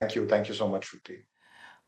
Thank you. Thank you so much, Shruti.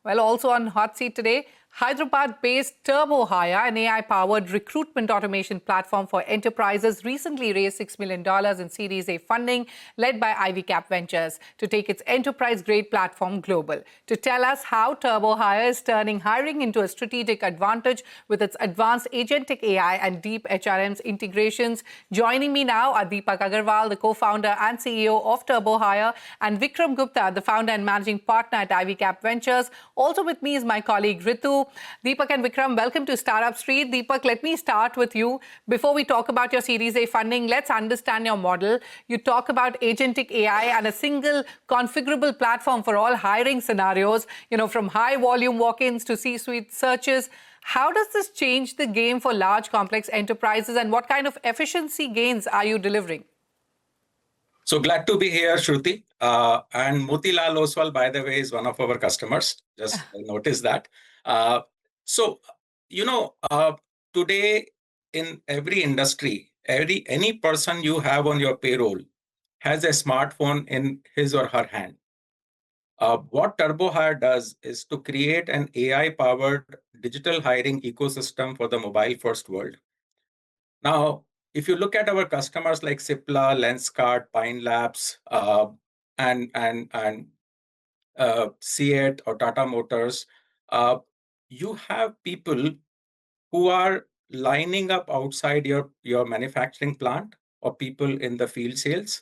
Well, also on hot seat today, Hyderabad-based TurboHire, an AI-powered recruitment automation platform for enterprises, recently raised $6 million in Series A funding led by IvyCap Ventures to take its enterprise-grade platform global. To tell us how TurboHire is turning hiring into a strategic advantage with its advanced agentic AI and deep HRM's integrations, joining me now are Deepak Agrawal, the co-founder and CEO of TurboHire, and Vikram Gupta, the founder and managing partner at IvyCap Ventures. Also with me is my colleague Ritu. Deepak and Vikram, welcome to Startup Street. Deepak, let me start with you. Before we talk about your Series A funding, let's understand your model. You talk about agentic AI and a single configurable platform for all hiring scenarios, from high volume walk-ins to C-suite searches. How does this change the game for large, complex enterprises, and what kind of efficiency gains are you delivering? So glad to be here, Shruti. And Motilal Oswal, by the way, is one of our customers. Just notice that. Today in every industry, any person you have on your payroll has a smartphone in his or her hand. What TurboHire does is to create an AI-powered digital hiring ecosystem for the mobile-first world. Now, if you look at our customers like Cipla, Lenskart, Pine Labs, and Seat or Tata Motors, you have people who are lining up outside your manufacturing plant, or people in the field sales,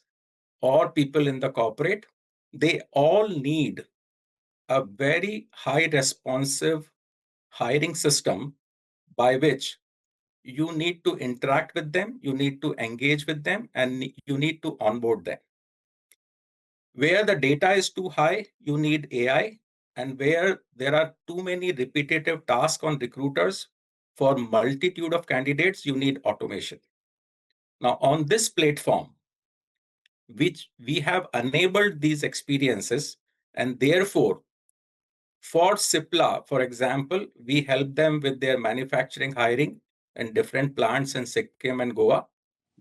or people in the corporate. They all need a very high responsive hiring system by which you need to interact with them, you need to engage with them, and you need to onboard them. Where the data is too high, you need AI, and where there are too many repetitive tasks on recruiters for multitude of candidates, you need automation. Now, on this platform, which we have enabled these experiences, and therefore, for Cipla, for example, we help them with their manufacturing hiring in different plants in Sikkim and Goa.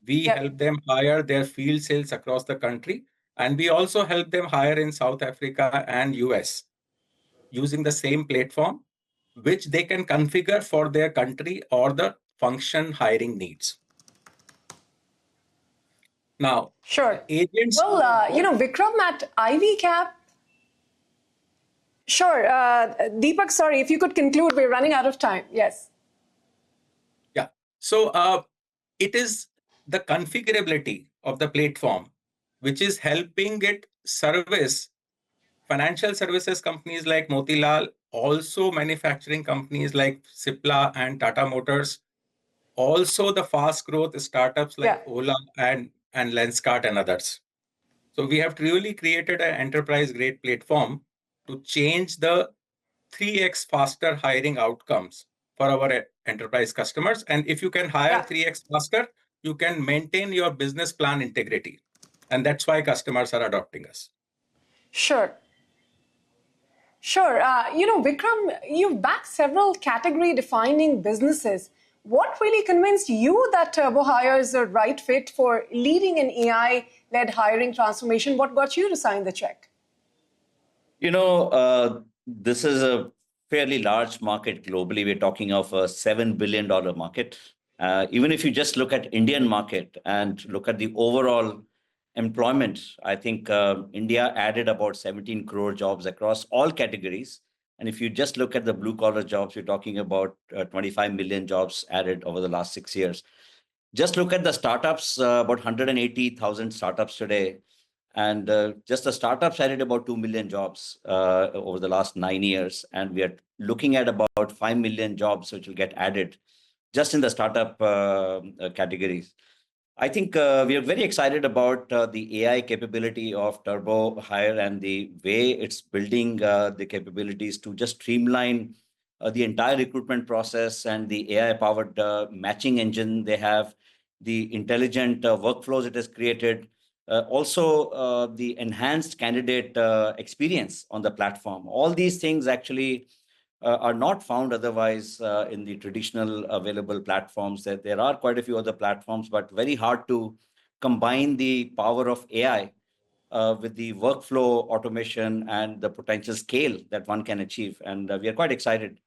We help them hire their field sales across the country. And we also help them hire in South Africa and US using the same platform, which they can configure for their country or the function hiring needs. Now, sure. Agents. Well, Vikram at IvyCap. Sure. Deepak, sorry, if you could conclude, we're running out of time. Yes. Yeah. So it is the configurability of the platform which is helping it service financial services companies like Motilal, also manufacturing companies like Cipla and Tata Motors, also the fast growth startups like Ola and Lenskart and others. So we have really created an enterprise grade platform to change the 3x faster hiring outcomes for our enterprise customers. And if you can hire 3x faster, you can maintain your business plan integrity. And that's why customers are adopting us. Sure. Sure. Vikram, you've backed several category-defining businesses. What really convinced you that TurboHire is the right fit for leading an AI-led hiring transformation? What got you to sign the check? This is a fairly large market globally. We're talking of a $7 billion market. Even if you just look at Indian market and look at the overall employment, I think India added about 17 crore jobs across all categories. And if you just look at the blue-collar jobs, you're talking about 25 million jobs added over the last 6 years. Just look at the startups, about 180,000 startups today. And just the startups added about 2 million jobs over the last 9 years. And we are looking at about 5 million jobs which will get added just in the startup categories. I think we are very excited about the AI capability of TurboHire and the way it's building the capabilities to just streamline the entire recruitment process, and the AI-powered matching engine they have, the intelligent workflows it has created, also the enhanced candidate experience on the platform. All these things actually are not found otherwise in the traditional available platforms. There are quite a few other platforms, but very hard to combine the power of AI with the workflow automation and the potential scale that one can achieve. And we are quite excited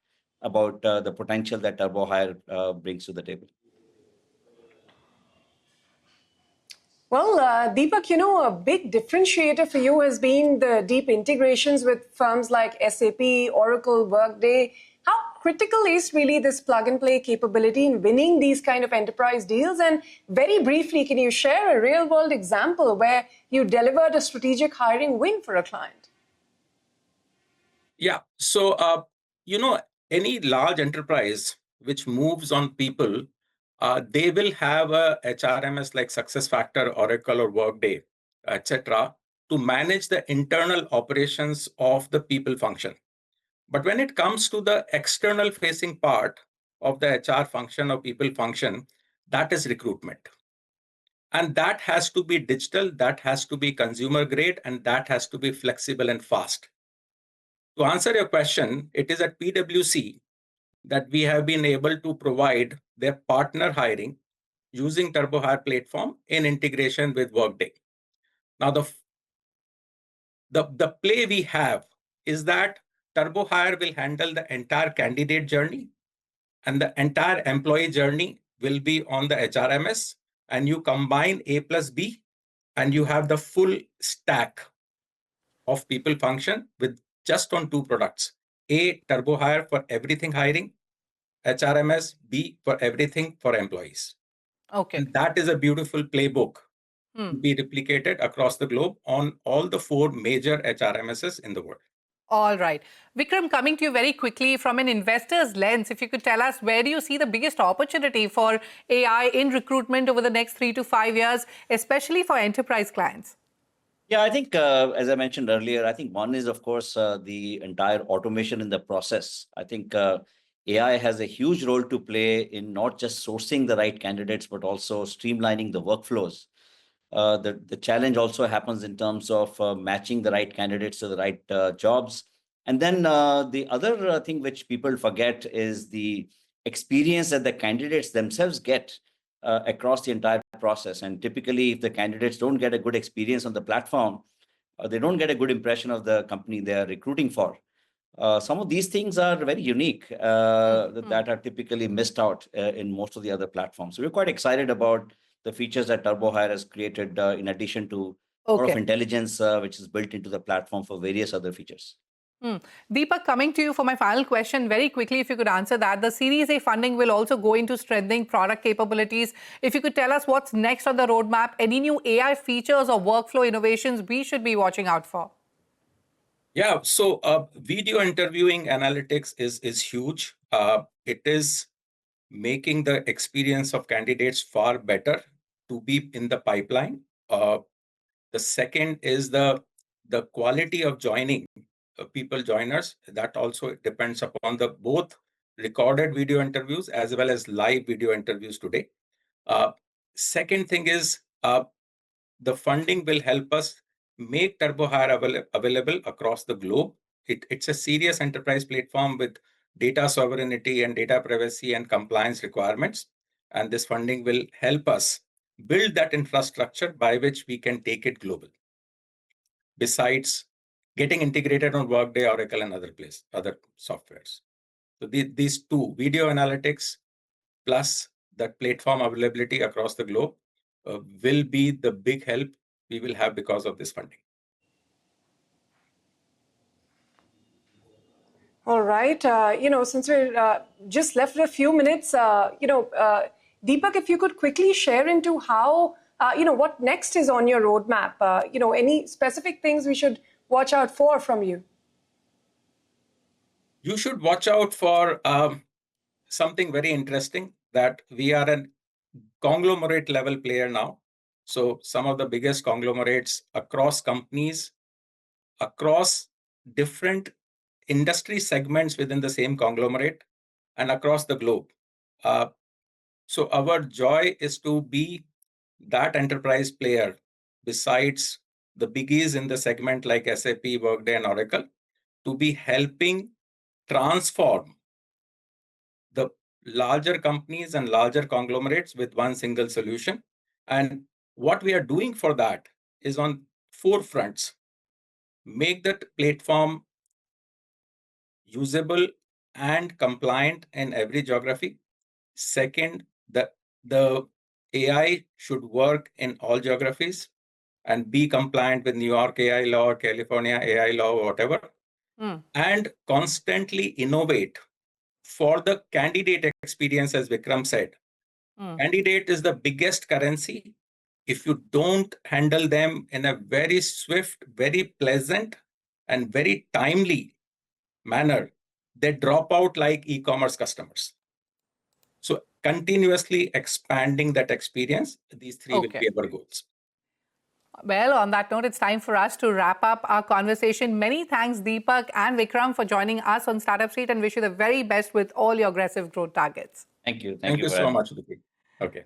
about the potential that TurboHire brings to the table. Well, Deepak, a big differentiator for you has been the deep integrations with firms like SAP, Oracle, Workday. How critical is really this plug-and-play capability in winning these kind of enterprise deals? And very briefly, can you share a real-world example where you delivered a strategic hiring win for a client? Yeah. So, any large enterprise which moves on people, they will have a HRMS like SuccessFactors, Oracle, or Workday, etc., to manage the internal operations of the people function. But when it comes to the external facing part of the HR function or people function, that is recruitment. And that has to be digital, that has to be consumer grade, and that has to be flexible and fast. To answer your question, it is at PwC that we have been able to provide their partner hiring using TurboHire platform in integration with Workday. Now, the play we have is that TurboHire will handle the entire candidate journey, and the entire employee journey will be on the HRMS, and you combine A plus B, and you have the full stack of people function with just on two products. A, TurboHire for everything hiring, HRMS, B for everything for employees. Okay. And that is a beautiful playbook to be replicated across the globe on all the 4 major HRMSs in the world. All right. Vikram, coming to you very quickly from an investor's lens, if you could tell us, where do you see the biggest opportunity for AI in recruitment over the next 3 to 5 years, especially for enterprise clients? Yeah, I think, as I mentioned earlier, I think one is, of course, the entire automation in the process. I think AI has a huge role to play in not just sourcing the right candidates, but also streamlining the workflows. The challenge also happens in terms of matching the right candidates to the right jobs. And then the other thing which people forget is the experience that the candidates themselves get across the entire process. And typically, if the candidates don't get a good experience on the platform, they don't get a good impression of the company they are recruiting for. Some of these things are very unique that are typically missed out in most of the other platforms. So we're quite excited about the features that TurboHire has created in addition to a lot of intelligence which is built into the platform for various other features. Deepak, coming to you for my final question, very quickly, if you could answer that. The Series A funding will also go into strengthening product capabilities. If you could tell us what's next on the roadmap, any new AI features or workflow innovations we should be watching out for? Yeah, so video interviewing analytics is huge. It is making the experience of candidates far better to be in the pipeline. The second is the quality of joining people joiners. That also depends upon the both recorded video interviews as well as live video interviews today. Second thing is the funding will help us make TurboHire available across the globe. It's a serious enterprise platform with data sovereignty and data privacy and compliance requirements. And this funding will help us build that infrastructure by which we can take it global. Besides getting integrated on Workday, Oracle, and other softwares. So these two, video analytics plus that platform availability across the globe, will be the big help we will have because of this funding. All right. Since we're just left with a few minutes, Deepak, if you could quickly share into how, what next is on your roadmap, any specific things we should watch out for from you? You should watch out for something very interesting, that we are a conglomerate level player now. So some of the biggest conglomerates across companies, across different industry segments within the same conglomerate and across the globe. So our joy is to be that enterprise player besides the biggies in the segment like SAP, Workday, and Oracle, to be helping transform the larger companies and larger conglomerates with one single solution. And what we are doing for that is on 4 fronts. Make that platform usable and compliant in every geography. Second, the AI should work in all geographies and be compliant with New York AI law, California AI law, whatever, and constantly innovate for the candidate experience, as Vikram said. Candidate is the biggest currency. If you don't handle them in a very swift, very pleasant, and very timely manner, they drop out like e-commerce customers. So continuously expanding that experience, these 3 will be our goals. Well, on that note, it's time for us to wrap up our conversation. Many thanks, Deepak and Vikram, for joining us on Startup Street, and wish you the very best with all your aggressive growth targets. Thank you. Thank you so much, Ritu. Okay.